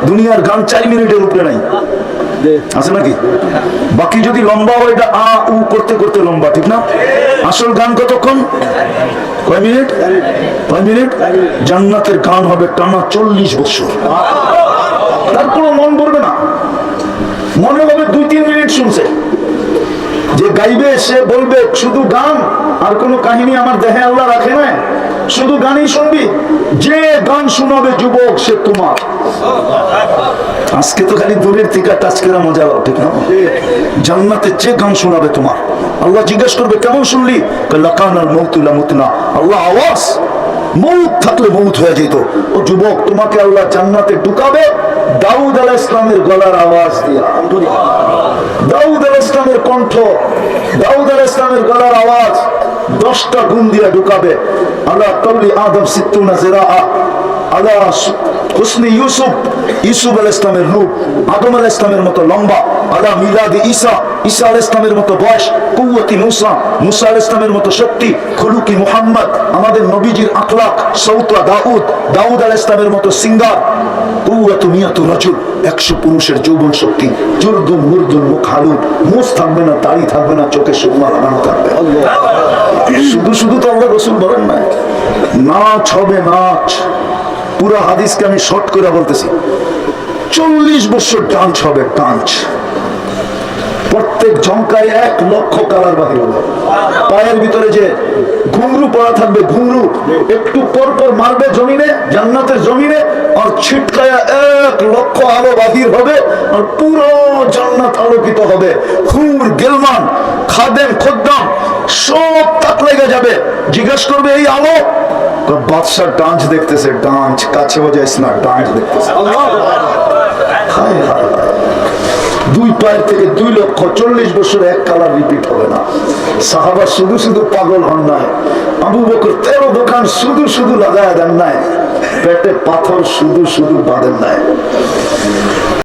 দুনিয়ার গান 4 মিনিটের উপরে নাই, আছে নাকি? বাকি যদি লম্বা হয় এটা আ উ করতে করতে লম্বা, ঠিক না? আসল গান কতক্ষণ? কয় মিনিট? 5 মিনিট। জান্নাতের গান হবে টানা 40 বছর। তারপরে মন ভরবে না, মনে হবে 2-3 মিনিট শুনছে। যে গাইবে সে বলবে শুধু গান, আর কোনো কাহিনী আমার দেহে আল্লাহ রাখে না, শুধু গানই শুনবি। যে গান শোনাবে যুবক সে তোমার। আজকে তো খালি দূরের থেকে টাচ করে মজা লাও, ঠিক না? জান্নাতে যে গান শোনাবে তোমার, আল্লাহ জিজ্ঞেস করবে কেমন শুনলি? লাকানাল মাউতু লামুতনা, আল্লাহ আওয়াজ, মৌত থাকলে মৌত হয়ে যেত। ও যুবক, তোমাকে আল্লাহ জান্নাতে ঢুকাবে দাউদ আলাইহিস সালামের গলার আওয়াজ দিয়া। দাউদ আলাইহিস সালামের কণ্ঠ, দাউদ আলাইহিস সালামের গলার আওয়াজ 10টা গুণ দিয়া ঢুকাবে। আল্লাহ কওলি আদম 60 জিরাআ, আল্লাহ হুসনি ইউসুফ, ইউসুফ আলাইহিস সালামের রূপ আদম আলাইহিস সালামের মতো লম্বা। আল্লাহ মিলাদি ঈসা, ঈসা আলাইহিস সালামের মতো বয়স। কুওয়াতি মুসা, মুসা আলাইহিস সালামের মতো শক্তি। খুলুকি মুহাম্মদ, আমাদের নবীজির আখলাক। সৌতা দাউদ, দাউদ আলাইহিস সালামের মতো সিঙ্গার। কুওয়াতু মিয়াতু রাজুল, 100 পুরুষের যৌবন শক্তি। জুরদুন মুরদুন মুখালুদ, মুখ থাকবে না, দাড়ি থাকবে না, চোখে সুরমা লাগানো থাকবে। শুধু শুধু তো আল্লাহ রাসূল বলেন না, নাচ হবে নাচ। পুরো হাদিসকে আমি শর্ট করে বলতেছি, 40 বছর ডান্স হবে, ডান্স। প্রত্যেক ঝঙ্কায় 1 লক্ষ কালার বাহির হবে। পায়ের ভিতরে যে ঘুংরু পড়া থাকবে, ঘুংরু একটু পর পর মারবে জমিনে, জান্নাতের জমিনে, আর ছিটকায়া 1 লক্ষ আলো বাহির হবে, আর পুরো জান্নাত আলোকিত হবে। হুর গেলমান, খাদেম খদ্দাম সব তাক লেগে যাবে। জিজ্ঞাসা করবে এই আলো? বাদশাহ ডান্স দেখতেছে, ডান্স কাছে বাজাইস না, ডান্স দেখতেছে। হায় হায়, 2 পায়ের থেকে 2 লক্ষ, 40 বছর 1 কালার রিপিট হবে না। সাহাবা শুধু শুধু পাগল হন নাই, আবু বকর 13 দোকান শুধু শুধু লাগায় দেন নাই, পেটে পাথর শুধু শুধু বাঁধেন নাই।